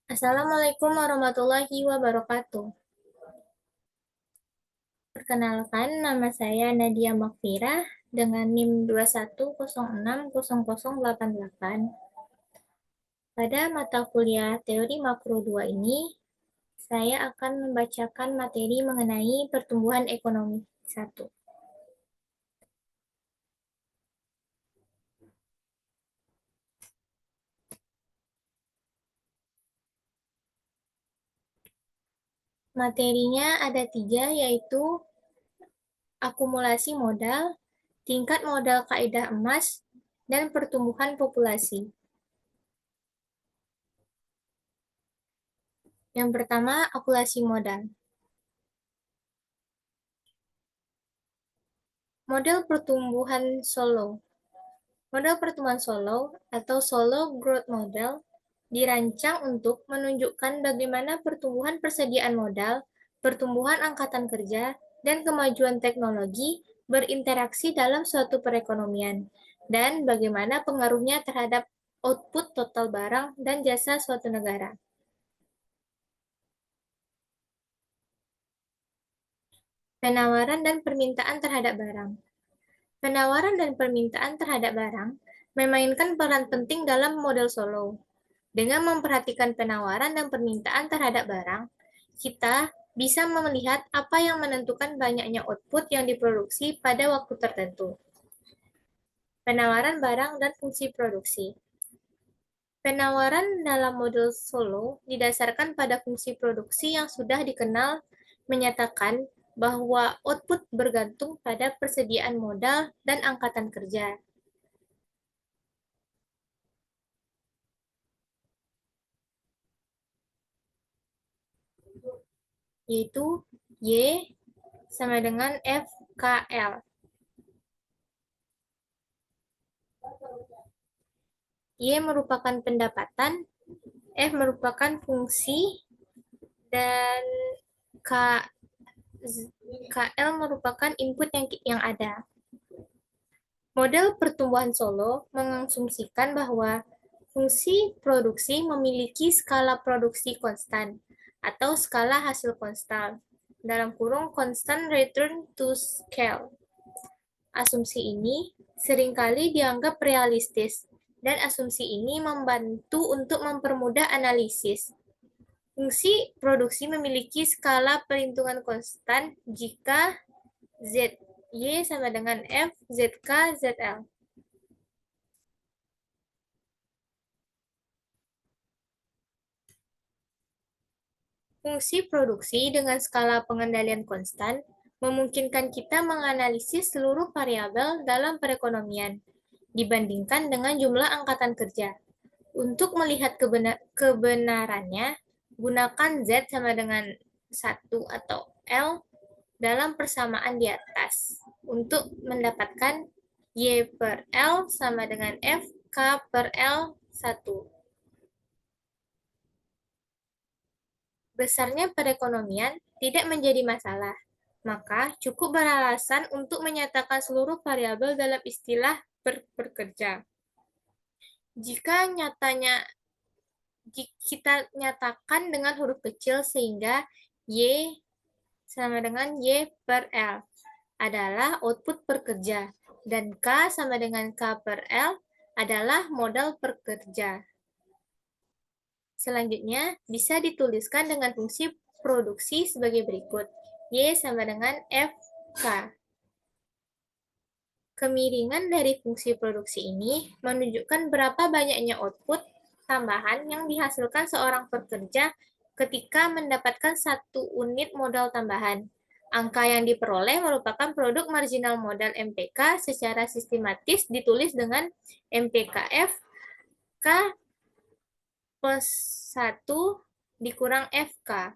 Assalamualaikum warahmatullahi wabarakatuh. Perkenalkan, nama saya Nadia Makfirah dengan NIM 21060088. Pada mata kuliah Teori Makro 2 ini, saya akan membacakan materi mengenai pertumbuhan ekonomi 1. Materinya ada 3, yaitu akumulasi modal, tingkat modal kaidah emas, dan pertumbuhan populasi. Yang pertama, akumulasi modal. Model pertumbuhan Solo. Model pertumbuhan Solo atau Solo Growth Model dirancang untuk menunjukkan bagaimana pertumbuhan persediaan modal, pertumbuhan angkatan kerja, dan kemajuan teknologi berinteraksi dalam suatu perekonomian, dan bagaimana pengaruhnya terhadap output total barang dan jasa suatu negara. Penawaran dan permintaan terhadap barang. Penawaran dan permintaan terhadap barang memainkan peran penting dalam model Solo. Dengan memperhatikan penawaran dan permintaan terhadap barang, kita bisa melihat apa yang menentukan banyaknya output yang diproduksi pada waktu tertentu. Penawaran barang dan fungsi produksi. Penawaran dalam model Solo didasarkan pada fungsi produksi yang sudah dikenal, menyatakan bahwa output bergantung pada persediaan modal dan angkatan kerja. Yaitu Y sama dengan FKL. Y merupakan pendapatan, F merupakan fungsi, dan KL merupakan input yang ada. Model pertumbuhan Solo mengasumsikan bahwa fungsi produksi memiliki skala produksi konstan atau skala hasil konstan, dalam kurung constant return to scale. Asumsi ini seringkali dianggap realistis, dan asumsi ini membantu untuk mempermudah analisis. Fungsi produksi memiliki skala perhitungan konstan jika ZY sama dengan F, ZK, ZL. Fungsi produksi dengan skala pengendalian konstan memungkinkan kita menganalisis seluruh variabel dalam perekonomian dibandingkan dengan jumlah angkatan kerja. Untuk melihat kebenarannya, gunakan Z sama dengan 1 atau L dalam persamaan di atas untuk mendapatkan Y per L sama dengan F K per L 1. Besarnya perekonomian tidak menjadi masalah, maka cukup beralasan untuk menyatakan seluruh variabel dalam istilah pekerja. Jika kita nyatakan dengan huruf kecil sehingga Y sama dengan Y per L adalah output per kerja, dan K sama dengan K per L adalah modal per kerja. Selanjutnya, bisa dituliskan dengan fungsi produksi sebagai berikut. Y sama dengan FK. Kemiringan dari fungsi produksi ini menunjukkan berapa banyaknya output tambahan yang dihasilkan seorang pekerja ketika mendapatkan 1 unit modal tambahan. Angka yang diperoleh merupakan produk marginal modal MPK secara sistematis ditulis dengan MPKF K plus 1 dikurang FK.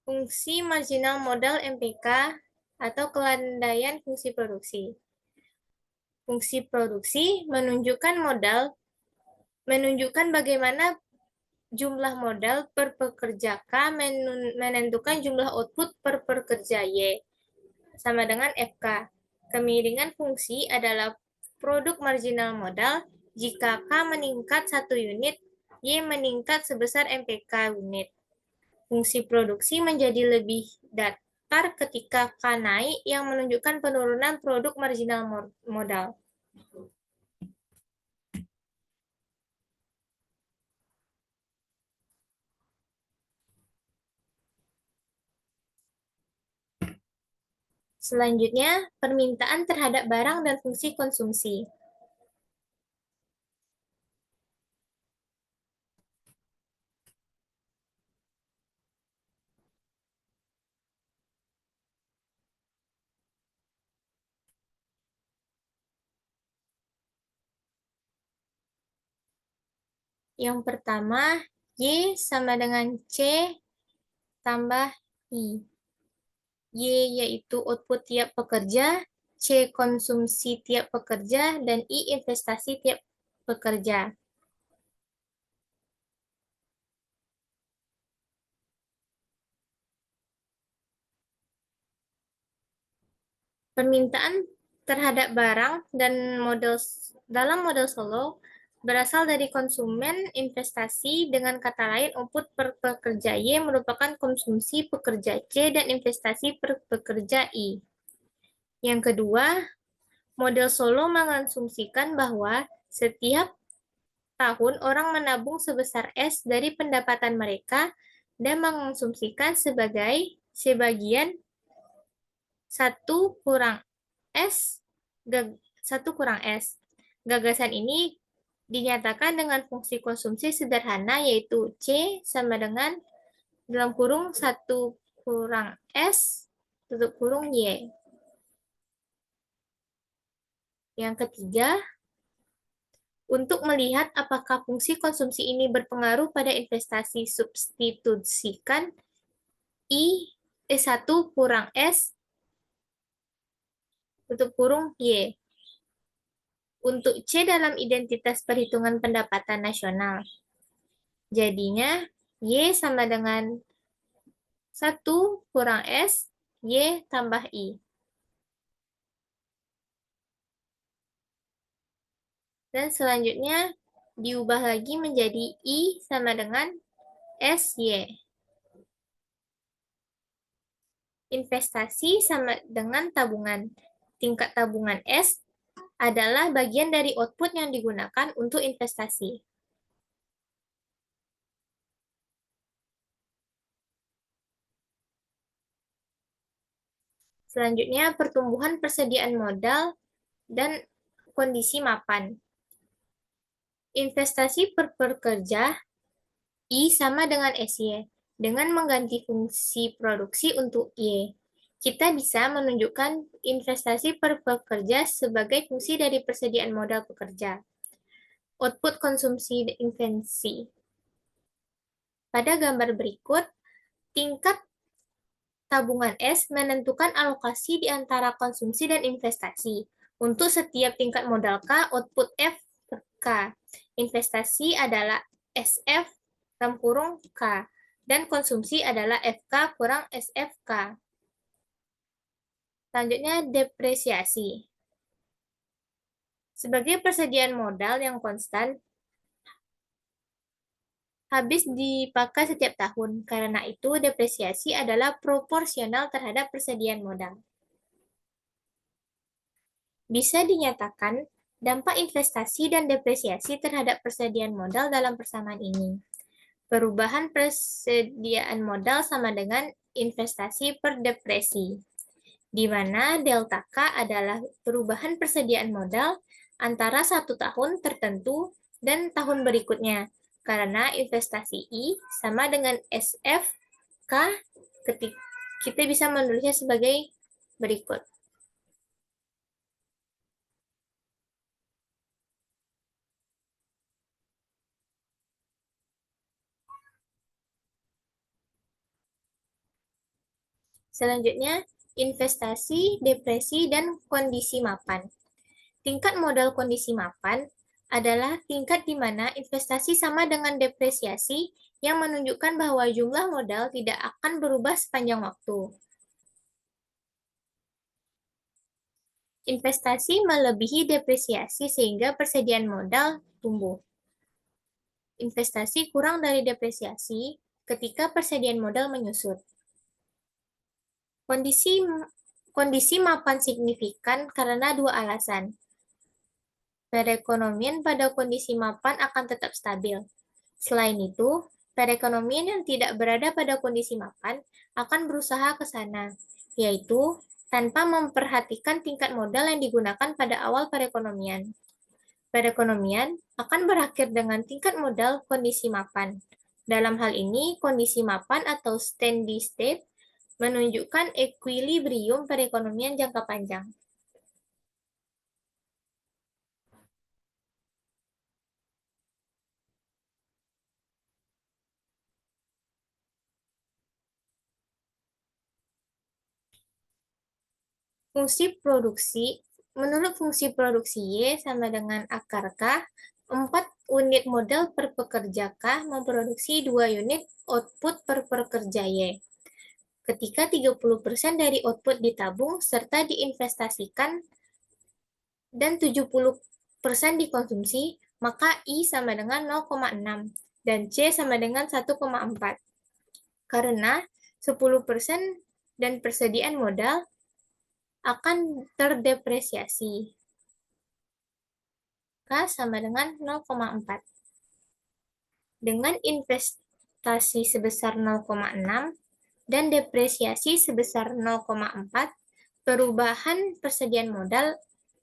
Fungsi marginal modal MPK atau kelandaian fungsi produksi. Fungsi produksi menunjukkan bagaimana jumlah modal per pekerja K menentukan jumlah output per pekerja Y sama dengan FK. Kemiringan fungsi adalah produk marginal modal jika K meningkat 1 unit, Y meningkat sebesar MPK unit. Fungsi produksi menjadi lebih datar ketika K naik yang menunjukkan penurunan produk marginal modal. Selanjutnya, permintaan terhadap barang dan fungsi konsumsi. Yang pertama, Y sama dengan C tambah I. Y yaitu output tiap pekerja, C konsumsi tiap pekerja, dan I investasi tiap pekerja. Permintaan terhadap barang dan dalam model Solo berasal dari konsumen investasi, dengan kata lain output per pekerja Y merupakan konsumsi pekerja C dan investasi per pekerja I. Yang kedua, model Solo mengasumsikan bahwa setiap tahun orang menabung sebesar S dari pendapatan mereka dan mengonsumsikan sebagai sebagian 1 kurang S, 1 kurang S. Gagasan ini dinyatakan dengan fungsi konsumsi sederhana, yaitu C sama dengan dalam kurung 1 kurang S tutup kurung Y. Yang ketiga, untuk melihat apakah fungsi konsumsi ini berpengaruh pada investasi, substitusikan I 1 kurang S tutup kurung Y untuk C dalam identitas perhitungan pendapatan nasional. Jadinya Y sama dengan 1 kurang S, Y tambah I. Dan selanjutnya diubah lagi menjadi I sama dengan SY. Investasi sama dengan tabungan. Tingkat tabungan S adalah bagian dari output yang digunakan untuk investasi. Selanjutnya, pertumbuhan persediaan modal dan kondisi mapan. Investasi per pekerja I sama dengan SY. Dengan mengganti fungsi produksi untuk Y, kita bisa menunjukkan investasi per pekerja sebagai fungsi dari persediaan modal pekerja. Output konsumsi invensi. Pada gambar berikut, tingkat tabungan S menentukan alokasi di antara konsumsi dan investasi. Untuk setiap tingkat modal K, output F per K. Investasi adalah SF dalam kurung K, dan konsumsi adalah FK kurang SFK. Selanjutnya, depresiasi. Sebagai persediaan modal yang konstan, habis dipakai setiap tahun. Karena itu, depresiasi adalah proporsional terhadap persediaan modal. Bisa dinyatakan dampak investasi dan depresiasi terhadap persediaan modal dalam persamaan ini. Perubahan persediaan modal sama dengan investasi per depresi, di mana delta K adalah perubahan persediaan modal antara 1 tahun tertentu dan tahun berikutnya, karena investasi I sama dengan SF K. Kita bisa menulisnya sebagai berikut. Selanjutnya, investasi, depresi, dan kondisi mapan. Tingkat modal kondisi mapan adalah tingkat di mana investasi sama dengan depresiasi, yang menunjukkan bahwa jumlah modal tidak akan berubah sepanjang waktu. Investasi melebihi depresiasi sehingga persediaan modal tumbuh. Investasi kurang dari depresiasi ketika persediaan modal menyusut. Kondisi kondisi mapan signifikan karena dua alasan. Perekonomian pada kondisi mapan akan tetap stabil. Selain itu, perekonomian yang tidak berada pada kondisi mapan akan berusaha ke sana, yaitu tanpa memperhatikan tingkat modal yang digunakan pada awal perekonomian. Perekonomian akan berakhir dengan tingkat modal kondisi mapan. Dalam hal ini, kondisi mapan atau steady state menunjukkan ekuilibrium perekonomian jangka panjang. Menurut fungsi produksi Y sama dengan akar K, 4 unit modal per pekerja K memproduksi 2 unit output per pekerja Y. Ketika 30% dari output ditabung serta diinvestasikan dan 70% dikonsumsi, maka I sama dengan 0,6 dan C sama dengan 1,4. Karena 10% dan persediaan modal akan terdepresiasi. K sama dengan 0,4. Dengan investasi sebesar 0,6 dan depresiasi sebesar 0,4, perubahan persediaan modal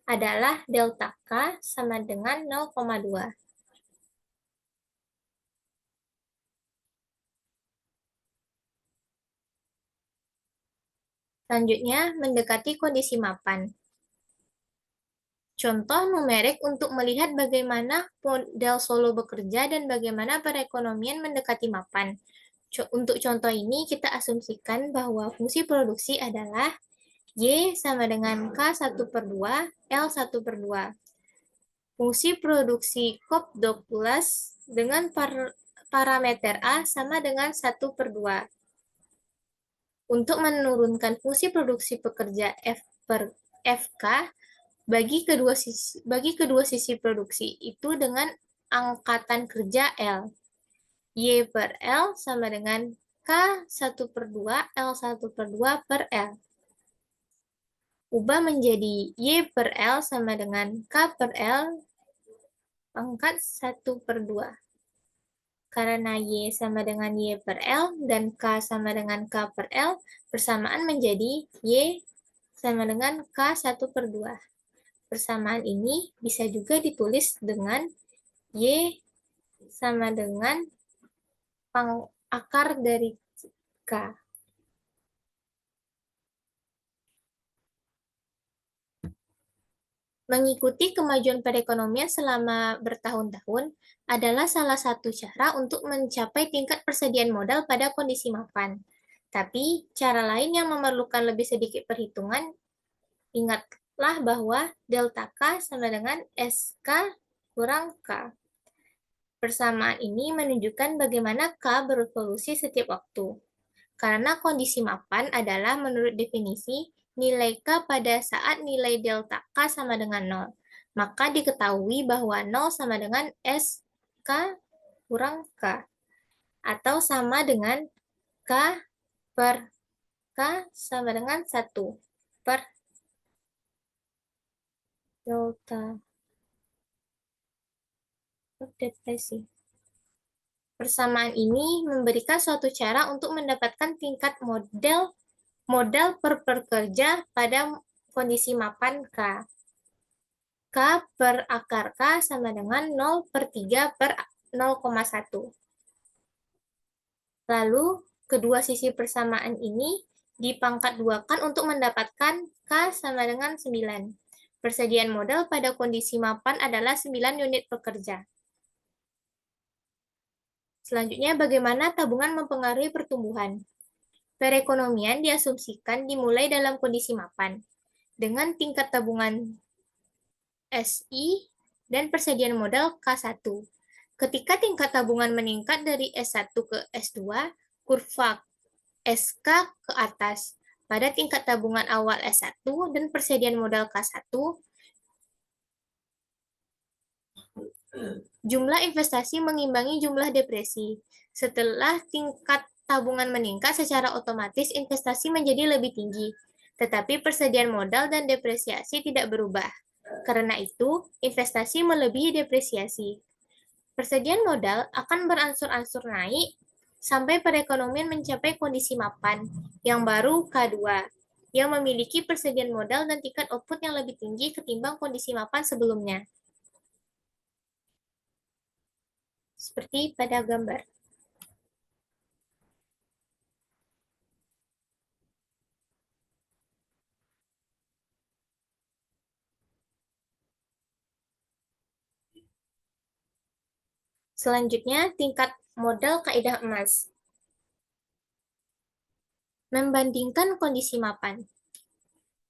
adalah delta K sama dengan 0,2. Selanjutnya, mendekati kondisi mapan. Contoh numerik untuk melihat bagaimana modal Solo bekerja dan bagaimana perekonomian mendekati mapan. Untuk contoh ini, kita asumsikan bahwa fungsi produksi adalah Y sama dengan K1/2, L1/2. Fungsi produksi Cobb-Douglas dengan parameter A sama dengan 1/2. Untuk menurunkan fungsi produksi pekerja FK, bagi kedua sisi produksi itu dengan angkatan kerja L. Y per L sama dengan K1/2 L1/2 per L. Ubah menjadi Y per L sama dengan K per L pangkat 1/2. Karena Y sama dengan Y per L dan K sama dengan K per L, persamaan menjadi Y sama dengan K1/2. Persamaan ini bisa juga ditulis dengan Y sama dengan akar dari K. Mengikuti kemajuan perekonomian selama bertahun-tahun adalah salah satu cara untuk mencapai tingkat persediaan modal pada kondisi mapan. Tapi, cara lain yang memerlukan lebih sedikit perhitungan, ingatlah bahwa delta K sama dengan SK kurang K. Persamaan ini menunjukkan bagaimana K berevolusi setiap waktu. Karena kondisi mapan adalah menurut definisi nilai K pada saat nilai delta K sama dengan 0. Maka diketahui bahwa 0 sama dengan SK kurang K. Atau sama dengan K per K sama dengan 1 per delta depresi. Persamaan ini memberikan suatu cara untuk mendapatkan tingkat modal per pekerja pada kondisi mapan K. K per akar K sama dengan 0/3 per 0,1. Lalu, kedua sisi persamaan ini dipangkat duakan untuk mendapatkan K sama dengan 9. Persediaan modal pada kondisi mapan adalah 9 unit pekerja. Selanjutnya, bagaimana tabungan mempengaruhi pertumbuhan? Perekonomian diasumsikan dimulai dalam kondisi mapan, dengan tingkat tabungan SI dan persediaan modal K1. Ketika tingkat tabungan meningkat dari S1 ke S2, kurva SK ke atas, pada tingkat tabungan awal S1 dan persediaan modal K1, jumlah investasi mengimbangi jumlah depresi. Setelah tingkat tabungan meningkat, secara otomatis investasi menjadi lebih tinggi, tetapi persediaan modal dan depresiasi tidak berubah. Karena itu, investasi melebihi depresiasi. Persediaan modal akan berangsur-angsur naik sampai perekonomian mencapai kondisi mapan, yang baru K2, yang memiliki persediaan modal dan tingkat output yang lebih tinggi ketimbang kondisi mapan sebelumnya. Seperti pada gambar. Selanjutnya, tingkat modal kaidah emas. Membandingkan kondisi mapan.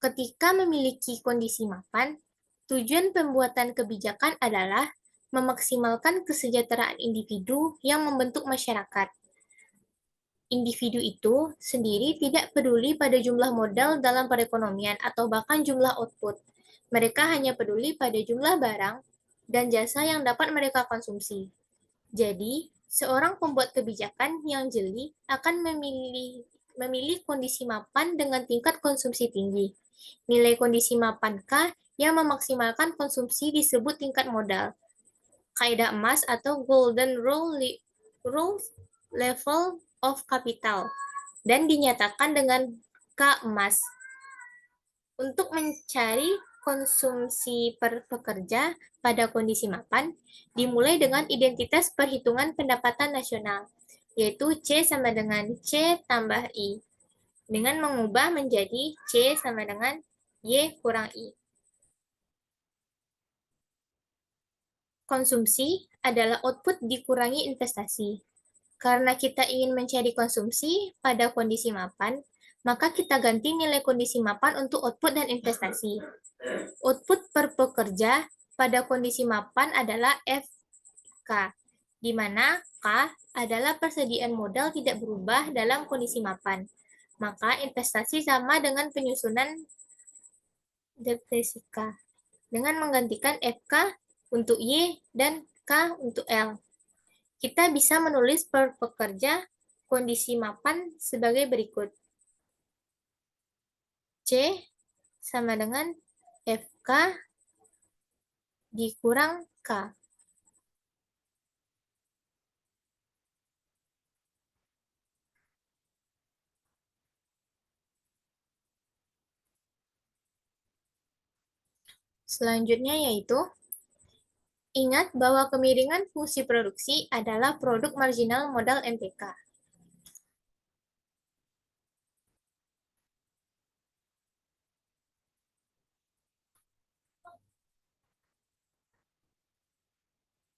Ketika memiliki kondisi mapan, tujuan pembuatan kebijakan adalah memaksimalkan kesejahteraan individu yang membentuk masyarakat. Individu itu sendiri tidak peduli pada jumlah modal dalam perekonomian atau bahkan jumlah output. Mereka hanya peduli pada jumlah barang dan jasa yang dapat mereka konsumsi. Jadi, seorang pembuat kebijakan yang jeli akan memilih kondisi mapan dengan tingkat konsumsi tinggi. Nilai kondisi mapan K yang memaksimalkan konsumsi disebut tingkat modal. Kaidah emas atau Golden Rule Level of Capital dan dinyatakan dengan K emas. Untuk mencari konsumsi per pekerja pada kondisi mapan, dimulai dengan identitas perhitungan pendapatan nasional, yaitu C sama dengan C tambah I, dengan mengubah menjadi C sama dengan Y kurang I. Konsumsi adalah output dikurangi investasi. Karena kita ingin mencari konsumsi pada kondisi mapan, maka kita ganti nilai kondisi mapan untuk output dan investasi. Output per pekerja pada kondisi mapan adalah FK, di mana K adalah persediaan modal tidak berubah dalam kondisi mapan. Maka investasi sama dengan penyusunan depresi K, dengan menggantikan FK untuk Y dan K untuk L. Kita bisa menulis per pekerja kondisi mapan sebagai berikut. C sama dengan FK dikurang K. Selanjutnya yaitu, ingat bahwa kemiringan fungsi produksi adalah produk marginal modal MPK.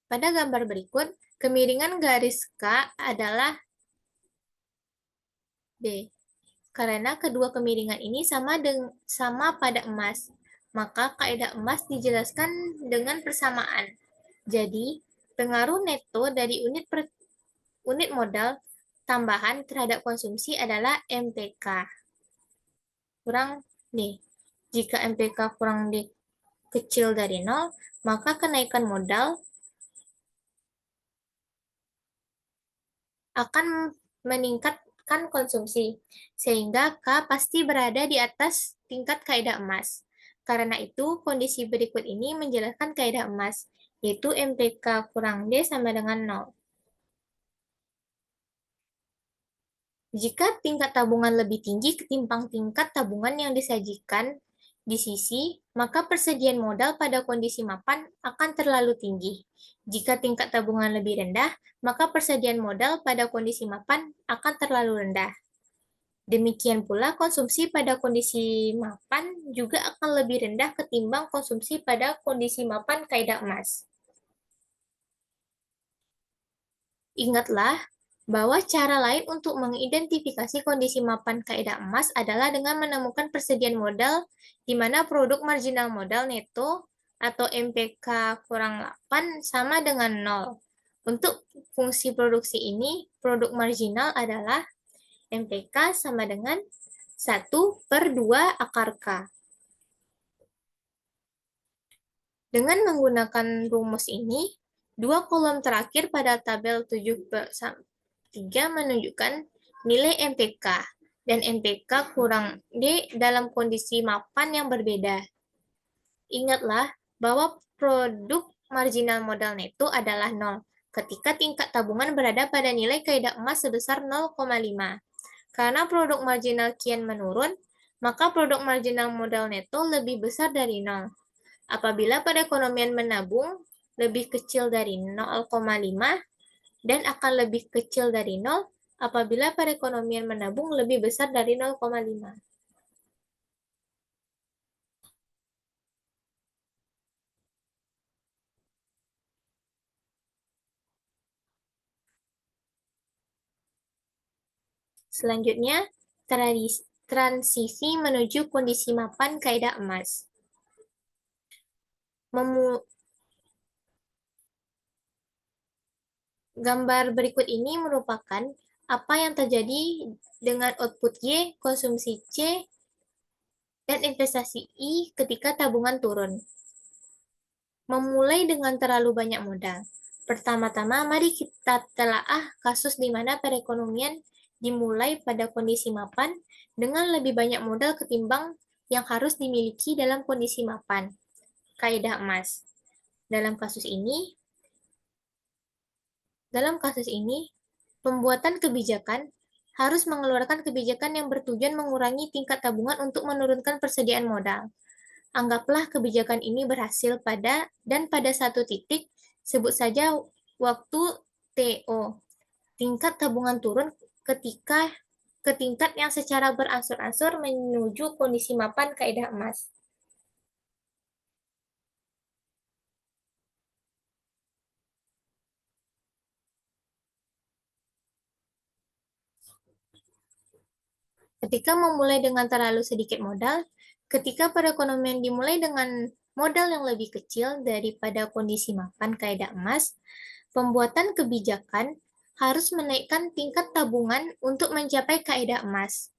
Pada gambar berikut, kemiringan garis K adalah D. Karena kedua kemiringan ini sama pada emas, maka kaidah emas dijelaskan dengan persamaan. Jadi, pengaruh neto dari unit modal tambahan terhadap konsumsi adalah MPK kurang D. Jika MPK kurang D kecil dari 0, maka kenaikan modal akan meningkatkan konsumsi, sehingga K pasti berada di atas tingkat kaidah emas. Karena itu, kondisi berikut ini menjelaskan kaidah emas, yaitu MPK kurang D sama dengan 0. Jika tingkat tabungan lebih tinggi ketimbang tingkat tabungan yang disajikan di sisi, maka persediaan modal pada kondisi mapan akan terlalu tinggi. Jika tingkat tabungan lebih rendah, maka persediaan modal pada kondisi mapan akan terlalu rendah. Demikian pula konsumsi pada kondisi mapan juga akan lebih rendah ketimbang konsumsi pada kondisi mapan kaidah emas. Ingatlah bahwa cara lain untuk mengidentifikasi kondisi mapan kaidah emas adalah dengan menemukan persediaan modal di mana produk marginal modal neto atau MPK kurang 8 sama dengan 0. Untuk fungsi produksi ini, produk marginal adalah MPK sama dengan 1/2 akar K. Dengan menggunakan rumus ini, dua kolom terakhir pada tabel 7/3 menunjukkan nilai MPK, dan MPK kurang D dalam kondisi mapan yang berbeda. Ingatlah bahwa produk marginal modal neto adalah 0 ketika tingkat tabungan berada pada nilai kaidah emas sebesar 0,5. Karena produk marginal kian menurun, maka produk marginal modal neto lebih besar dari 0. Apabila perekonomian menabung lebih kecil dari 0,5 dan akan lebih kecil dari 0 apabila perekonomian menabung lebih besar dari 0,5. Selanjutnya, transisi menuju kondisi mapan kaidah emas. Gambar berikut ini merupakan apa yang terjadi dengan output Y, konsumsi C, dan investasi I ketika tabungan turun. Memulai dengan terlalu banyak modal. Pertama-tama, mari kita telaah kasus di mana perekonomian dimulai pada kondisi mapan dengan lebih banyak modal ketimbang yang harus dimiliki dalam kondisi mapan. Kaidah emas. Dalam kasus ini, pembuatan kebijakan harus mengeluarkan kebijakan yang bertujuan mengurangi tingkat tabungan untuk menurunkan persediaan modal. Anggaplah kebijakan ini berhasil pada satu titik, sebut saja waktu TO. Tingkat tabungan turun ke tingkat yang secara berangsur-angsur menuju kondisi mapan kaidah emas. Ketika memulai dengan terlalu sedikit modal, ketika perekonomian dimulai dengan modal yang lebih kecil daripada kondisi mapan kaidah emas, pembuatan kebijakan harus menaikkan tingkat tabungan untuk mencapai kaidah emas.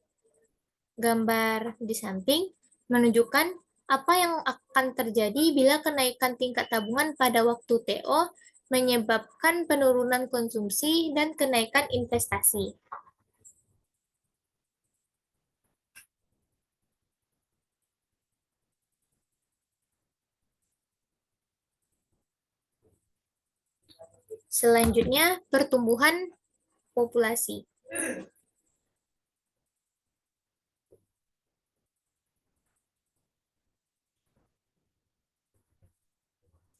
Gambar di samping menunjukkan apa yang akan terjadi bila kenaikan tingkat tabungan pada waktu TO menyebabkan penurunan konsumsi dan kenaikan investasi. Selanjutnya, pertumbuhan populasi.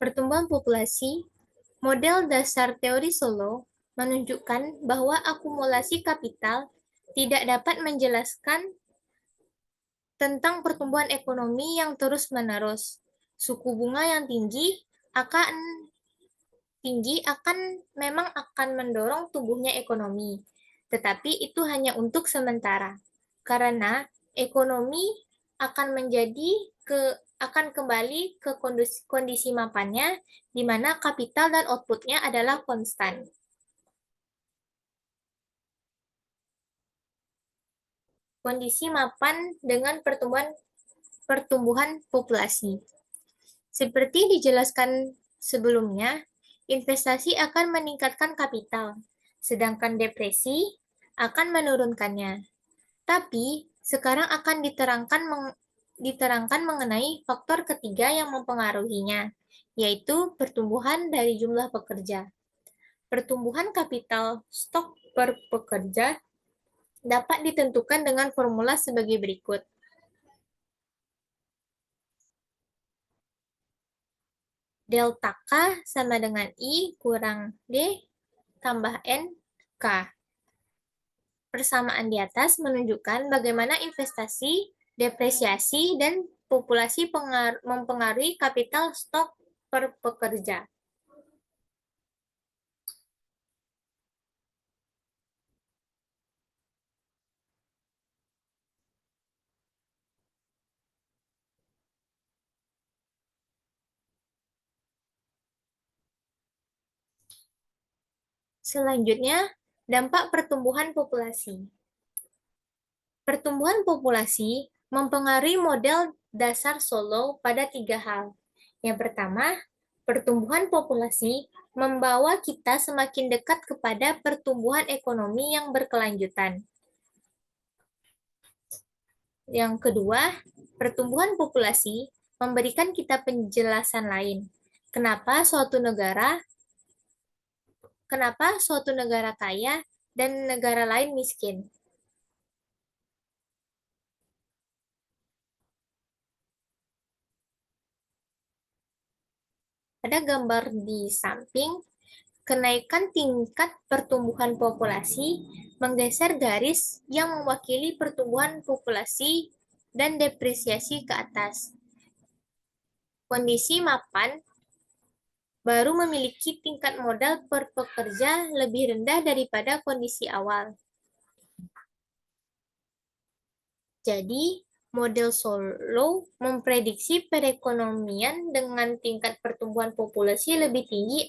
Pertumbuhan populasi, model dasar teori Solow menunjukkan bahwa akumulasi kapital tidak dapat menjelaskan tentang pertumbuhan ekonomi yang terus-menerus. Suku bunga yang memang akan mendorong tumbuhnya ekonomi, tetapi itu hanya untuk sementara, karena ekonomi akan kembali ke kondisi mapannya, di mana kapital dan outputnya adalah konstan. Kondisi mapan dengan pertumbuhan populasi. Seperti dijelaskan sebelumnya, investasi akan meningkatkan kapital, sedangkan depresi akan menurunkannya. Tapi, sekarang akan diterangkan mengenai faktor ketiga yang mempengaruhinya, yaitu pertumbuhan dari jumlah pekerja. Pertumbuhan kapital stok per pekerja dapat ditentukan dengan formula sebagai berikut. Delta K sama dengan I kurang D tambah N K. Persamaan di atas menunjukkan bagaimana investasi, depresiasi, dan populasi mempengaruhi kapital stok per pekerja. Selanjutnya, dampak pertumbuhan populasi. Pertumbuhan populasi mempengaruhi model dasar Solow pada tiga hal. Yang pertama, pertumbuhan populasi membawa kita semakin dekat kepada pertumbuhan ekonomi yang berkelanjutan. Yang kedua, pertumbuhan populasi memberikan kita penjelasan lain. Kenapa suatu negara kaya dan negara lain miskin? Pada gambar di samping, kenaikan tingkat pertumbuhan populasi menggeser garis yang mewakili pertumbuhan populasi dan depresiasi ke atas. Kondisi mapan baru memiliki tingkat modal per pekerja lebih rendah daripada kondisi awal. Jadi, model Solow memprediksi perekonomian dengan tingkat pertumbuhan populasi lebih tinggi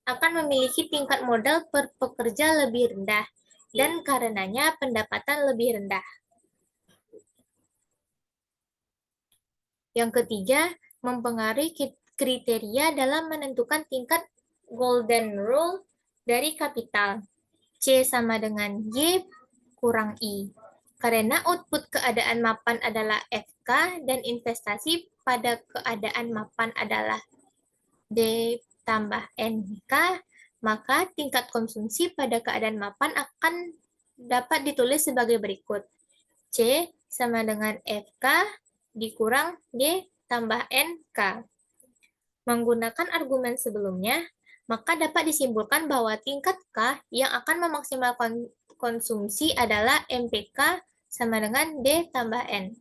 akan memiliki tingkat modal per pekerja lebih rendah dan karenanya pendapatan lebih rendah. Yang ketiga, mempengaruhi kriteria dalam menentukan tingkat golden rule dari kapital. C sama dengan Y kurang I. Karena output keadaan mapan adalah FK dan investasi pada keadaan mapan adalah D tambah NK, maka tingkat konsumsi pada keadaan mapan akan dapat ditulis sebagai berikut. C sama dengan FK dikurang D tambah NK. Menggunakan argumen sebelumnya, maka dapat disimpulkan bahwa tingkat K yang akan memaksimalkan konsumsi adalah MPK sama dengan D tambah N.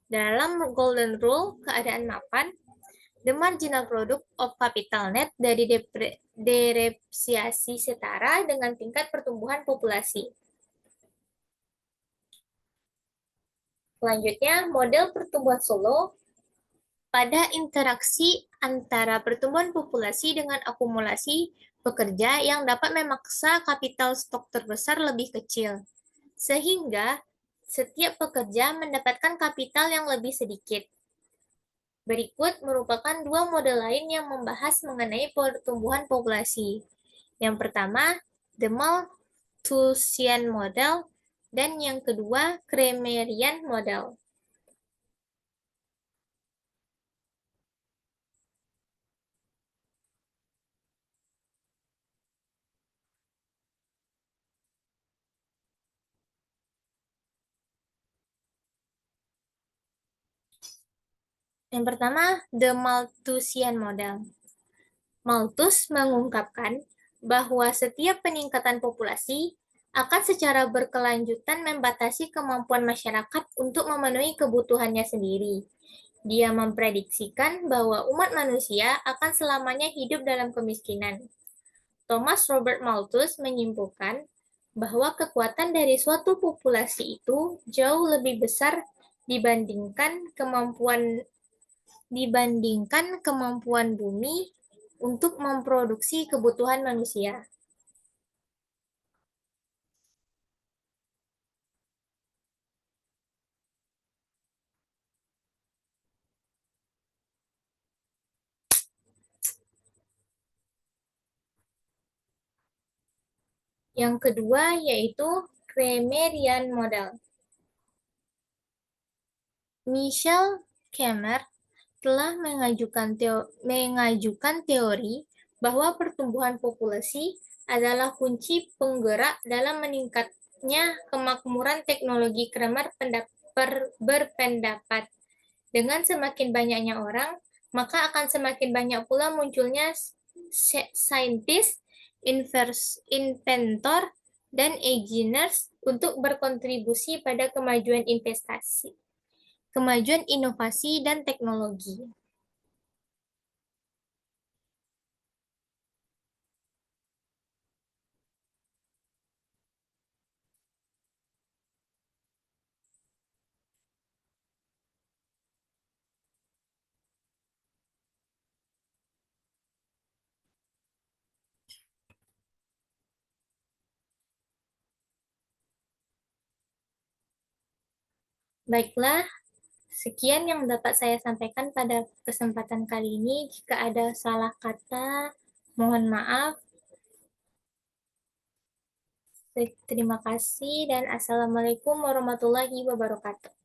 Dalam Golden Rule keadaan mapan, the marginal product of capital net dari depresiasi setara dengan tingkat pertumbuhan populasi. Selanjutnya, model pertumbuhan Solow pada interaksi antara pertumbuhan populasi dengan akumulasi pekerja yang dapat memaksa kapital stok terbesar lebih kecil, sehingga setiap pekerja mendapatkan kapital yang lebih sedikit. Berikut merupakan dua model lain yang membahas mengenai pertumbuhan populasi. Yang pertama, the Malthusian model, dan yang kedua, Kramerian model. Yang pertama, the Malthusian model. Malthus mengungkapkan bahwa setiap peningkatan populasi akan secara berkelanjutan membatasi kemampuan masyarakat untuk memenuhi kebutuhannya sendiri. Dia memprediksikan bahwa umat manusia akan selamanya hidup dalam kemiskinan. Thomas Robert Malthus menyimpulkan bahwa kekuatan dari suatu populasi itu jauh lebih besar dibandingkan kemampuan bumi untuk memproduksi kebutuhan manusia. Yang kedua yaitu Kramerian model. Michel Kramer telah mengajukan teori bahwa pertumbuhan populasi adalah kunci penggerak dalam meningkatnya kemakmuran teknologi. Kramer berpendapat, dengan semakin banyaknya orang, maka akan semakin banyak pula munculnya saintis, inventor, dan engineers untuk berkontribusi pada kemajuan inovasi dan teknologi. Baiklah, sekian yang dapat saya sampaikan pada kesempatan kali ini. Jika ada salah kata, mohon maaf. Terima kasih dan Assalamualaikum warahmatullahi wabarakatuh.